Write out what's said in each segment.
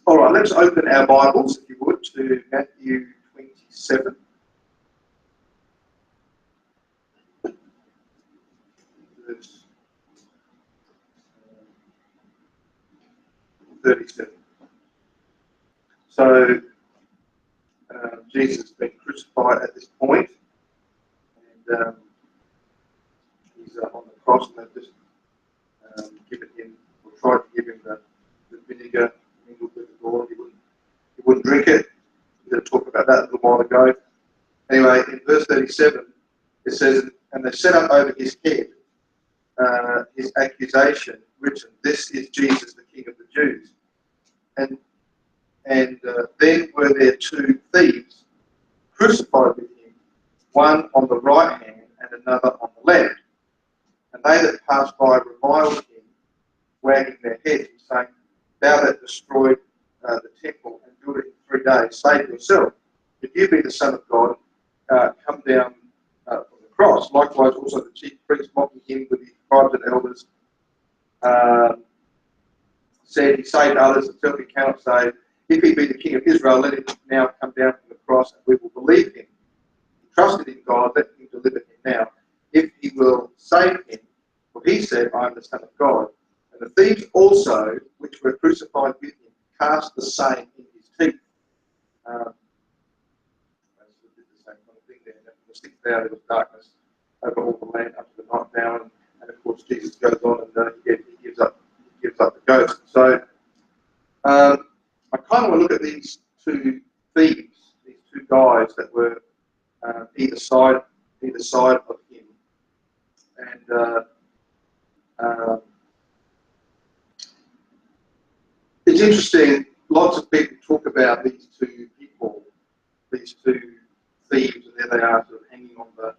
All right, let's open our Bibles, if you would, to Matthew 27. Verse 37. So, Jesus has been crucified at this point, and he's on the cross, and they've just given him, or tried to give him the vinegar mingled with the oil. He wouldn't drink it. We did talk about that a little while ago. Anyway, in verse 37, it says, "And they set up over his head his accusation, written, 'This is Jesus, the King of the Jews.' And then were there two thieves crucified with him, one on the right hand and another on the left. And they that passed by reviled him, wagging their heads and saying, 'Thou that destroyed the temple and built it in 3 days, save yourself. If you be the Son of God, come down from the cross.' Likewise also the chief priests, mocking him with his scribes and elders, said, 'He saved others, himself he cannot save. If he be the King of Israel, let him now come down from the cross, and we will believe him. He trusted in God, let him deliver him now, if he will save him. For he said, I am the Son of God.' And the thieves also, which were crucified with him, cast the same in his teeth." They did the same kind of thing there. And from the 6th hour there was darkness over all the land up to the ninth hour. And of course Jesus goes on and he gives up the ghost. So I kind of want to look at these two thieves, these two guys that were either side of him, and it's interesting. Lots of people talk about these two people, these two thieves, and there they are, sort of hanging on the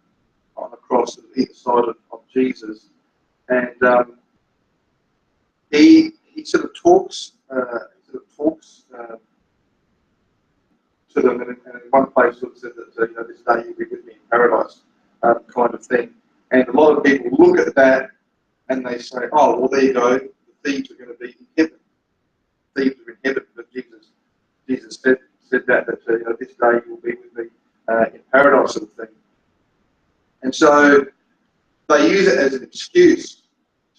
cross on either side of Jesus, and he sort of talks. To them, and in one place sort of said that this day you'll be with me in paradise, kind of thing. And a lot of people look at that and they say, "Oh, well, there you go. The thieves are going to be in heaven. Thieves are in heaven." But Jesus said that this day you'll be with me in paradise, sort of thing. And so they use it as an excuse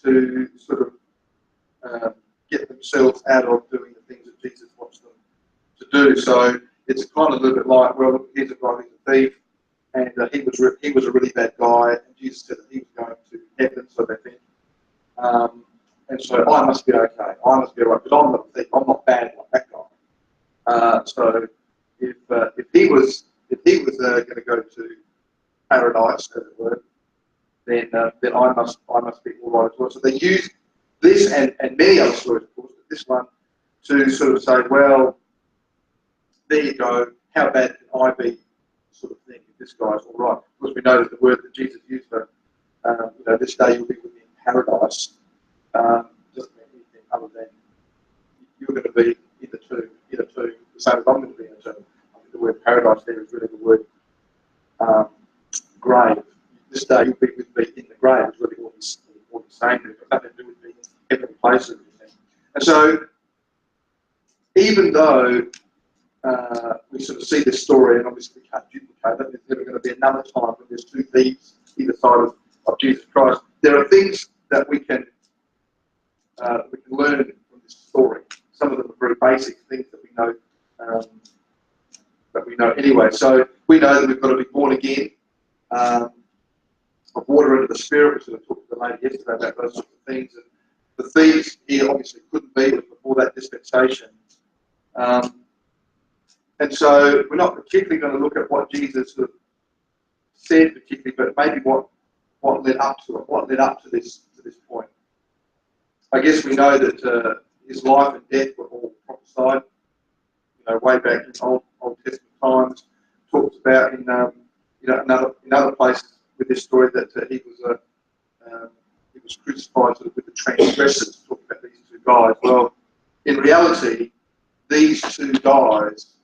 to sort of get themselves out of doing the things that Jesus wants them to do. So it's kind of a little bit like, well, look, here's a guy who's a thief, and he was a really bad guy, and Jesus said that he was going to heaven, so they think. And so I must be okay. I must be right, because I'm not a thief. I'm not bad like that guy. So if he was going to go to paradise, as it were, then I must be all right as well. So they use this and many other stories, of course, but this one to sort of say, well, there you go, how bad can I be, sort of thing, if this guy's all right. Of course, we know that the word that Jesus used for, this day you'll be with me in paradise, doesn't mean anything other than you're going to be in the tomb, the same as I'm going to be in the tomb. I think the word paradise there is really the word grave. This day you'll be with me in the grave is really what he's saying there. It's got nothing to do with being in heavenly places. And so, even though we sort of see this story, and obviously we can't duplicate it, there's never going to be another time when there's two thieves either side of Jesus Christ. There are things that we can learn from this story. Some of them are very basic things that we know anyway. So we know that we've got to be born again, of water into the Spirit. We sort of talked to the lady yesterday about those sorts of things. And the thieves here obviously couldn't be before that dispensation. And so we're not particularly going to look at what Jesus sort of said particularly, but maybe what led up to it, what led up to this point. I guess we know that his life and death were all prophesied, way back in Old Testament times. Talked about in other places with this story that he was crucified sort of with the transgressors. Talk about these two guys. Well, in reality, these two guys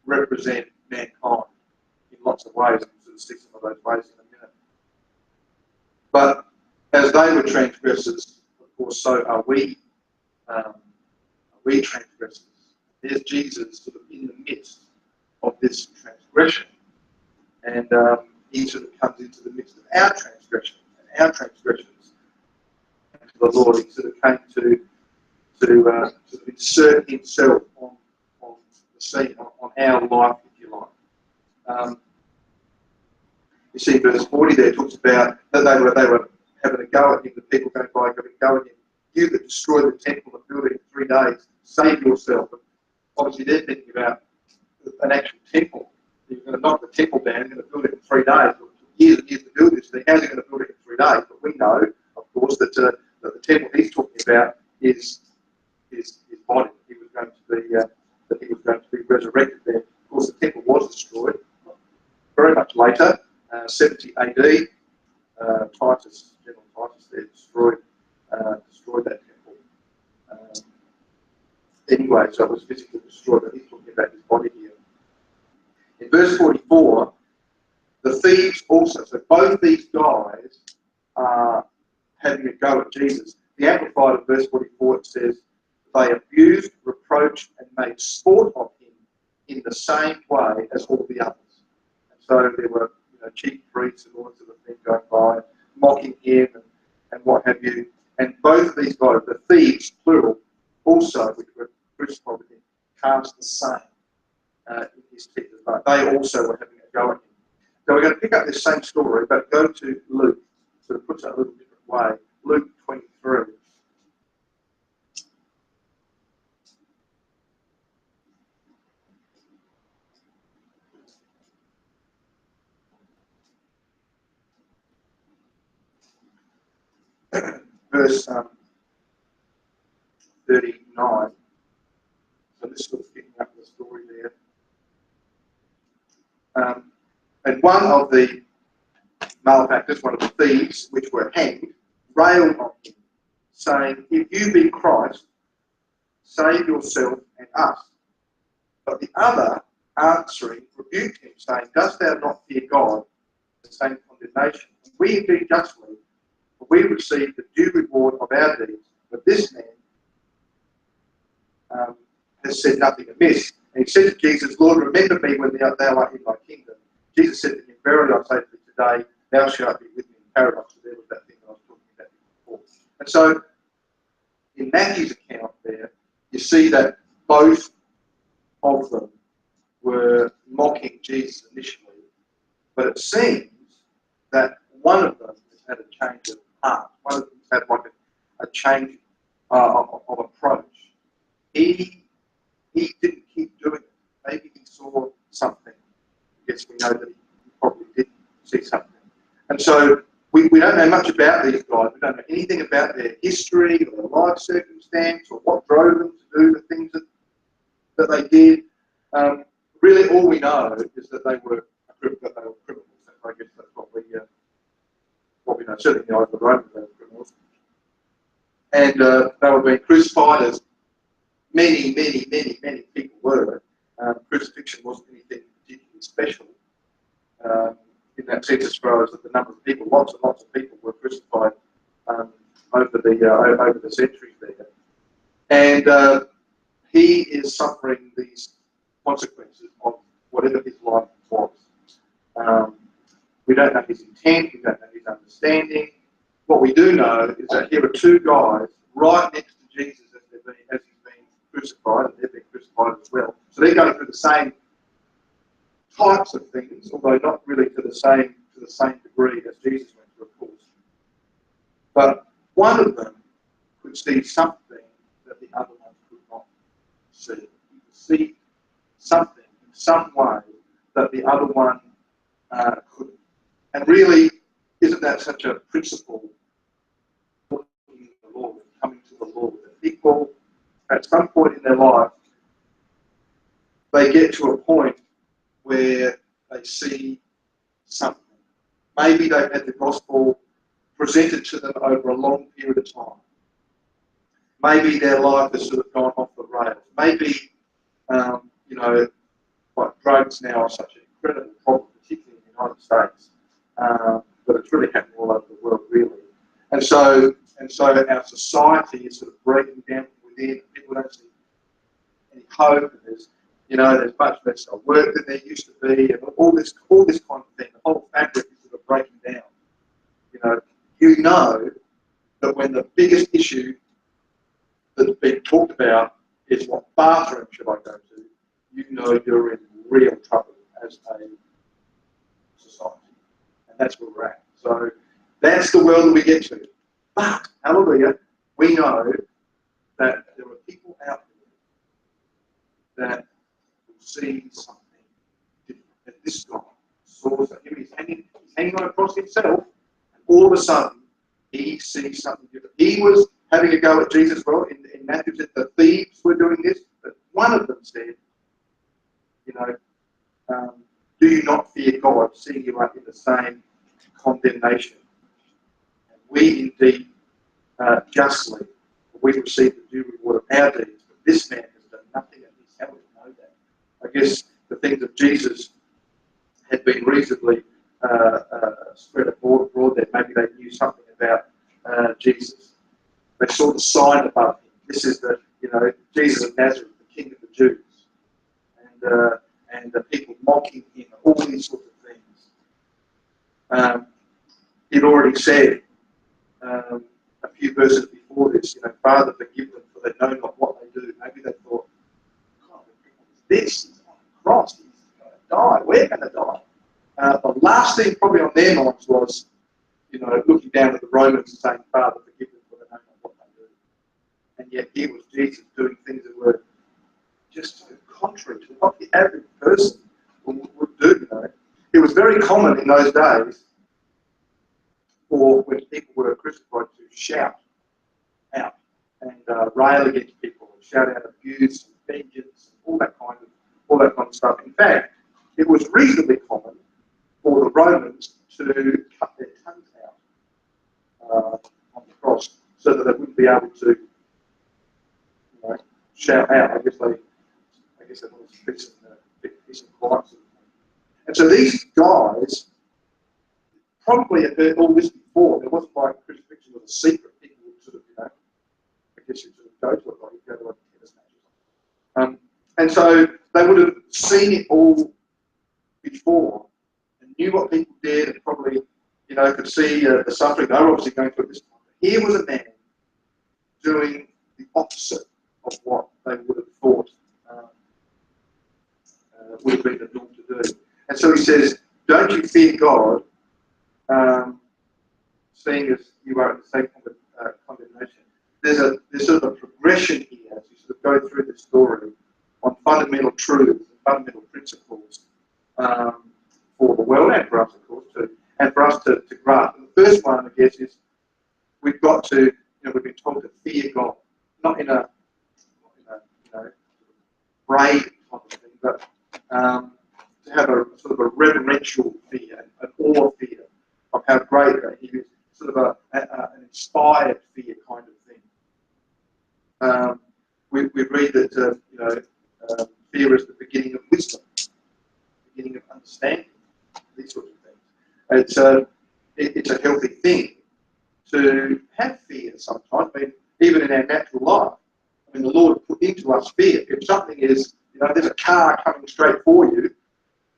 represent mankind in lots of ways. We'll sort of see some of those ways in a minute. But as they were transgressors, of course, so are we we transgressors. There's Jesus sort of in the midst of this transgression. And he sort of comes into the midst of our transgression and our transgressions to the Lord. He sort of came to insert himself on the scene, on our life, if you like. You see, verse 40 there talks about that they were having a go at him, the people going by having a go at him. You that destroy the temple and build it in 3 days, save yourself. And obviously, they're thinking about an actual temple. You're going to knock the temple down, you're going to build it in 3 days. It took years and years to build this. How's he going to build it in 3 days? But we know, of course, that the temple he's talking about is his body. He was going to be resurrected there. Of course, the temple was destroyed very much later, 70 AD. Titus, General Titus, there destroyed that temple. Anyway, so it was physically destroyed, but he's talking about his body here. In verse 44, the thieves also, so both these guys are having a go at Jesus. The Amplified of verse 44, it says, they abused, reproached, and made sport of him in the same way as all the others. And so there were chief priests and all that sort of thing going by, mocking him and what have you. And both of these guys, the thieves, plural, also, which were crucified with him, cast the same in his teeth. But they also were having a go at him. So we're going to pick up this same story, but go to Luke, sort of puts it a little different way. Luke 23. Verse 39. So this is picking up the story there. And one of the malefactors, one of the thieves, which were hanged, railed on him, saying, if you be Christ, save yourself and us. But the other, answering, rebuked him, saying, dost thou not fear God, the same condemnation? And we indeed justly, for we receive the due reward of our deeds. But this man has said nothing amiss. And he said to Jesus, Lord, remember me when thou art in thy kingdom. Jesus said to him, verily I say to thee today, thou shalt be with me in paradise. So there was that thing I was talking about before. And so, in Matthew's account there, you see that both of them were mocking Jesus initially, but it seems that one of them has had a change of heart. One of them has had like a change of approach. He didn't keep doing it. Maybe he saw something. Yes, we know that he probably did see something. And so we don't know much about these guys. We don't know anything about their history or their life circumstance or what drove them to do the things that they did. Really, all we know is that they were criminals. I guess that's what we know. Certainly in the eyes of the Romans, they were criminals. And they were being crucified as many people were. Crucifixion wasn't anything particularly special in that sense, as far as the number of people. Lots and lots of people were crucified over the centuries there, and he is suffering these consequences of whatever his life was. We don't know his intent. We don't know his understanding. What we do know is that here are two guys right next to Jesus as he's been crucified, and they've been crucified as well. So they're going through the same types of things, although not really to the same degree as Jesus went through, of course. But one of them could see something that the other one could not see. He could see something in some way that the other one couldn't. And really, isn't that such a principle in the Lord, coming to the Lord? That people, at some point in their life, they get to a point where they see something. Maybe they've had the gospel presented to them over a long period of time. Maybe their life has sort of gone off the rails. Maybe, like drugs now are such an incredible problem, particularly in the United States, but it's really happening all over the world, really. And so our society is sort of breaking down from within. People don't see hope, and there's, there's much less work than there used to be, and all this kind of thing. The whole fabric is sort of breaking down. You know that when the biggest issue that's been talked about is what bathroom should I go to, you're in real trouble as a society. And that's where we're at. So that's the world that we get to. But, hallelujah, we know that there are people out there that will see something different. And this guy saw something. He's hanging on a cross himself, and all of a sudden, he sees something different. He was having a go at Jesus, well, in Matthew said the thieves were doing this, but one of them said, do you not fear God, seeing you are in the same condemnation? And we indeed justly, we receive the due reward of our deeds, but this man has done nothing of this. How do we know that? I guess the things of Jesus had been reasonably spread abroad there. Maybe they knew something about Jesus. They saw the sign above him. This is Jesus of Nazareth, the King of the Jews. And the people mocking him, all these sorts of things. He'd already said a few verses before this, Father, forgive them, for they know not what they do. Maybe they thought, God, this is on the cross. He's going to die. We're going to die. The last thing probably on their minds was, looking down at the Romans and saying, Father, forgive them, for they know not what they do. And yet here was Jesus doing things that were just so contrary to what the average person would do. It was very common in those days for when people were crucified to shout out and rail against people and shout out abuse and vengeance and all that kind of stuff. In fact, it was reasonably common for the Romans to cut their tongues out on the cross so that they wouldn't be able to shout out. I guess they wanted to fix some quiet. And so these guys probably had heard all this before. It wasn't like crucifixion was a secret. People would sort of, I guess you'd sort of go to it like you'd go to a tennis match. And so they would have seen it all before and knew what people did and probably, could see the suffering they were obviously going through at this time. But here was a man doing the opposite of what they would have thought would have been the norm to do. And so he says, don't you fear God, seeing as you are in the same condemnation. There's sort of a progression here as you sort of go through this story on fundamental truths and fundamental principles for the world and for us, of course, too, and for us to grasp. And the first one, I guess, is we've got to, we've been told to fear God, not in a brave kind of thing, but to have a sort of a reverential fear, an awe fear of how great he is, sort of an inspired fear kind of thing. We read that fear is the beginning of wisdom, beginning of understanding, these sorts of things. It's a healthy thing to have fear sometimes. I mean, even in our natural life. I mean, the Lord put into us fear. If something is, there's a car coming straight for you,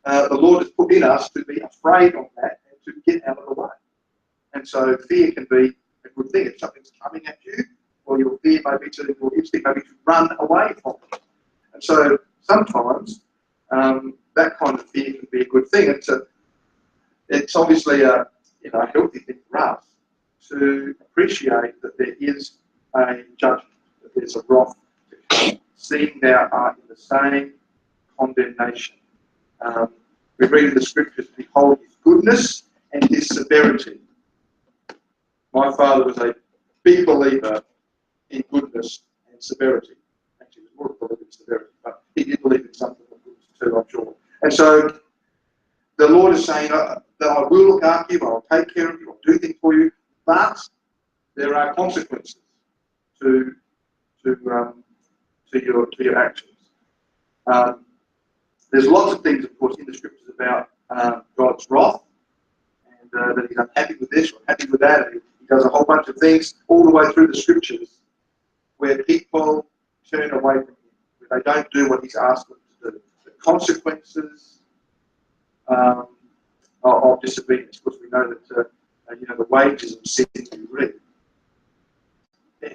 the Lord has put in us to be afraid of that and to get out of the way. And so fear can be a good thing. If something's coming at you, or your fear may be your instinct may be to run away from it. And so sometimes that kind of fear can be a good thing. It's obviously a healthy thing for us to appreciate that there is a judgment, that there's a wrath to come, seeing thou art in the same condemnation. We read in the scriptures, behold his goodness and his severity. My father was a big believer in goodness and severity. Actually, he was more of a believer in severity, but he did believe in something of goodness too, I'm sure. And so the Lord is saying that I will look after you, I'll take care of you, I'll do things for you, but there are consequences to your actions. There's lots of things, of course, in the scriptures about God's wrath, and that he's unhappy with this or happy with that. And he does a whole bunch of things all the way through the scriptures where people turn away from him, where they don't do what he's asked them to do. The consequences of disobedience, because we know that the wages of sin we reap. Yeah.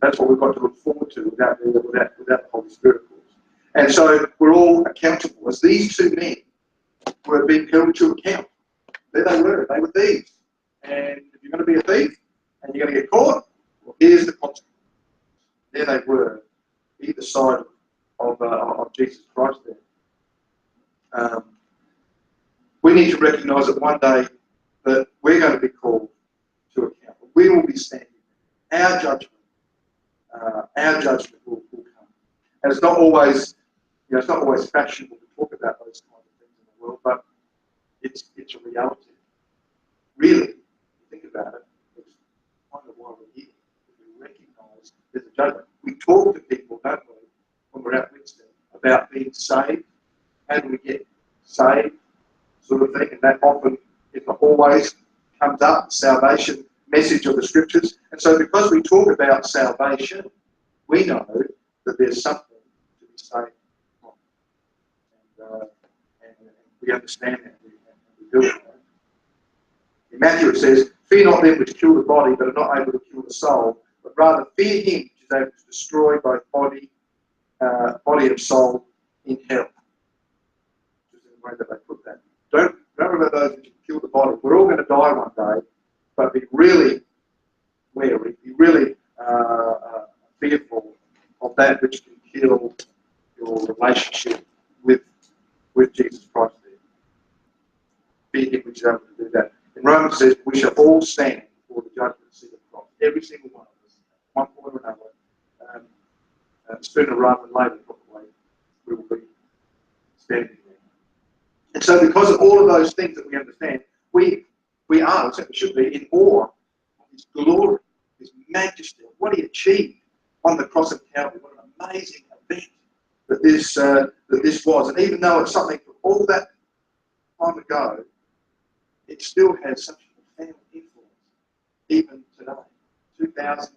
That's what we've got to look forward to without the Holy Spirit, of course. And so we're all accountable. As these two men were being held to account, there they were thieves. And if you're going to be a thief and you're going to get caught, well, here's the consequence. There they were, either side of Jesus Christ there. We need to recognise that one day that we're going to be called to account. We will be standing. Our judgment will come. And it's not always, it's not always fashionable to talk about those kind of things in the world, but it's a reality. Really, if you think about it, it's kind of why we're here. We recognise there's a judgment. We talk to people, don't we, when we're at Winston, about being saved. How do we get saved? Sort of thing, and that often, if not always, comes up, the salvation message of the scriptures. And so because we talk about salvation, we know that there's something to be saved from. And we understand that, and we do it. In Matthew it says, "Fear not them which kill the body, but are not able to kill the soul, but rather fear him which is able to destroy both body and soul in hell." Which is the way that they put that. Don't remember those who can kill the body. We're all going to die one day, but be really wary, be really fearful of that which can kill your relationship with Jesus Christ. Fear him which is able to do that. In Romans it says, we shall all stand before the judgment seat of Christ. Every single one of us, at one point or another, sooner rather than later, probably, we will be standing there. And so because of all of those things that we understand, we should be in awe of his glory, his majesty, what he achieved on the cross of Calvary. What an amazing event that this was. And even though it's something from all that time ago, it still has such a profound influence, even today, 2,000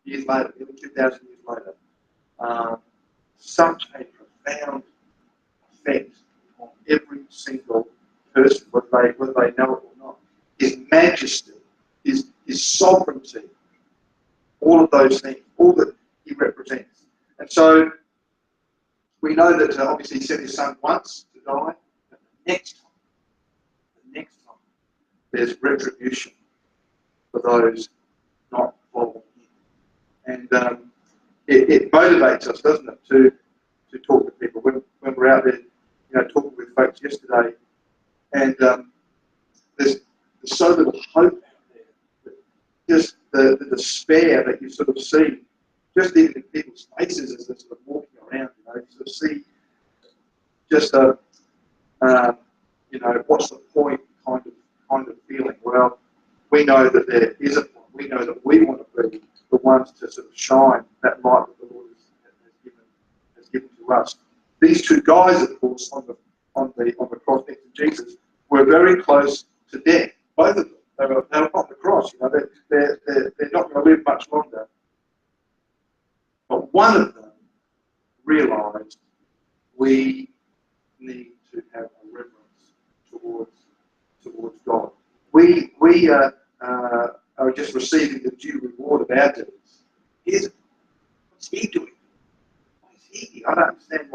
years later, even 2,000 years later. Such a profound effect on every single person, whether they know it or not. His majesty, his sovereignty, all of those things, all that he represents. And so we know that obviously he sent his son once to die, but the next time, there's retribution for those not following him. And it motivates us, doesn't it, to talk to people. When we're out there, talking with folks yesterday, and there's so little hope out there. Just the despair that you sort of see, just even in people's faces as they're sort of walking around, you sort of see just what's the point kind of feeling. Well, we know that there is a point. We know that we want to be the ones to sort of shine that light that the Lord has given to us. These two guys, of course, on the cross next to Jesus, were very close to death. Both of them. They were on the cross. They're not going to live much longer. But one of them realised we need to have a reverence towards God. We are just receiving the due reward of our deeds. What's he doing? Why is he here? I don't understand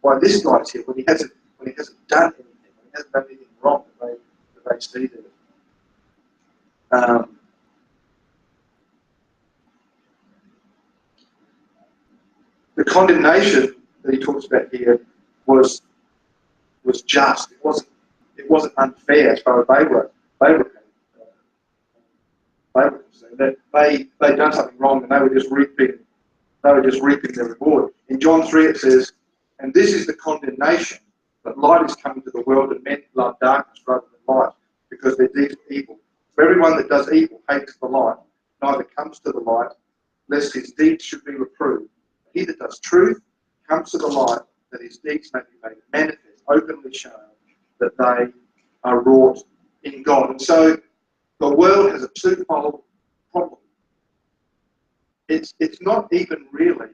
why this guy's here when he hasn't done anything, when he hasn't done anything wrong that they see there. The condemnation that he talks about here was just. It wasn't unfair as far as they were concerned. That they'd done something wrong and they were just reaping their reward. In John 3 it says, "And this is the condemnation, that light is come into the world, and men love darkness rather than light, because their deeds are evil. For everyone that does evil hates the light, neither comes to the light, lest his deeds should be reproved. He that does truth comes to the light, that his deeds may be made manifest, openly shown, that they are wrought in God." And so the world has a twofold problem. it's not even really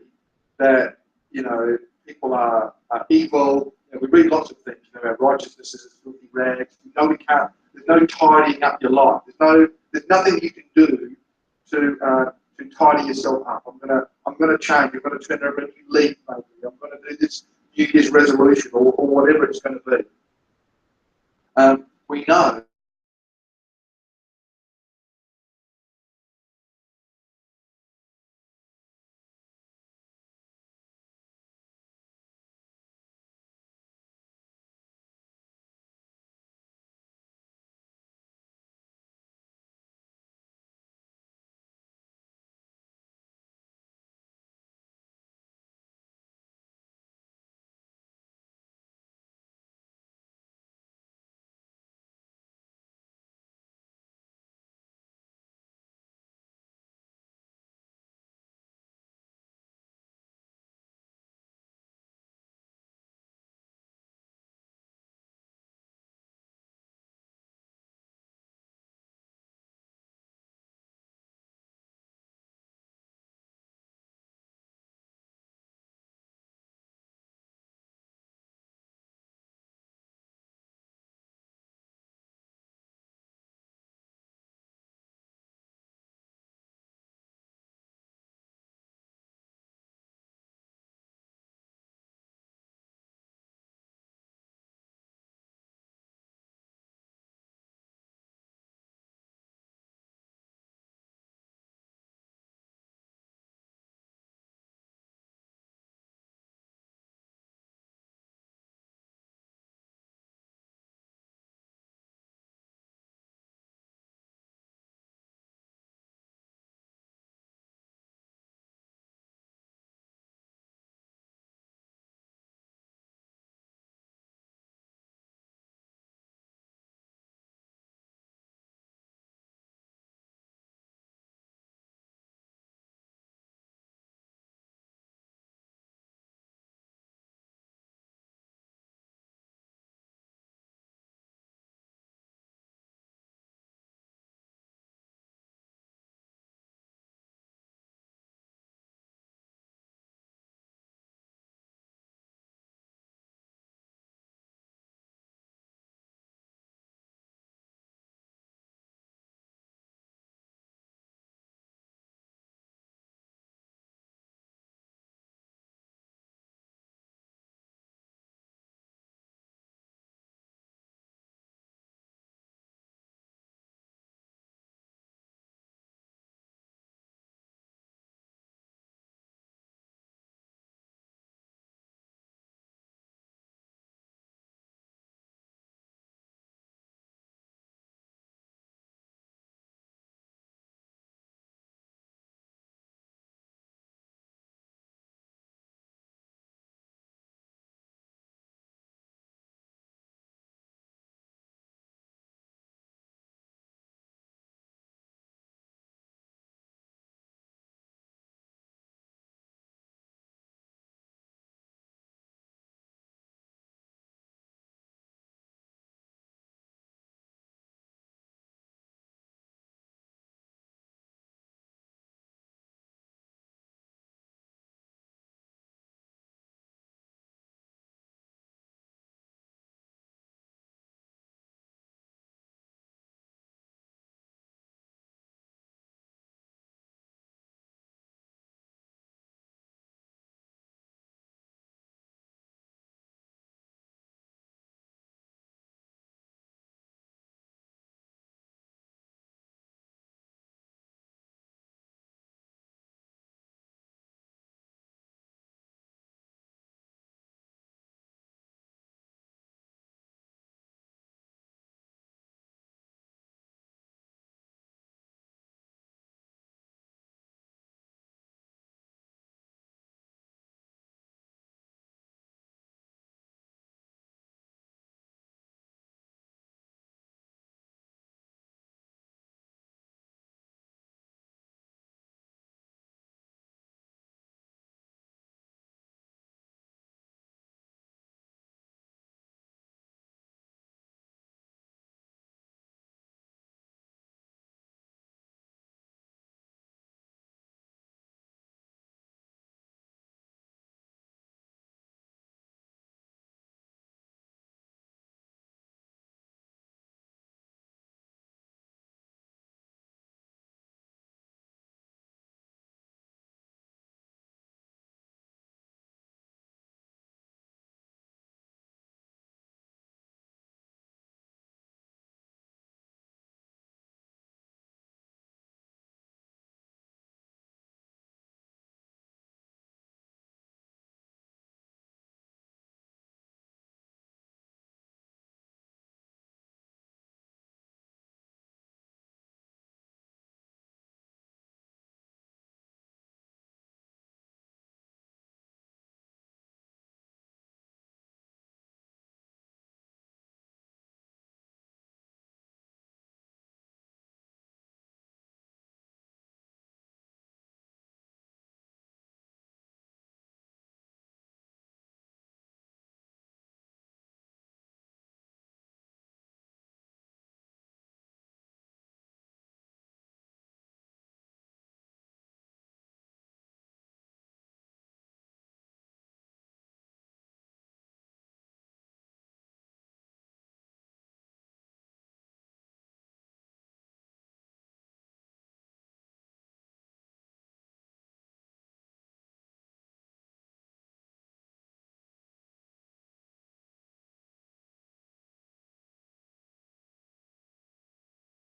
that, you know, people are evil. You know, we read lots of things. You know, our righteousness is as filthy rags. We know we can't. There's no tidying up your life. There's nothing you can do to tidy yourself up. I'm gonna change. I'm gonna turn over a new leaf, maybe. I'm gonna do this New Year's resolution or whatever it's going to be. We know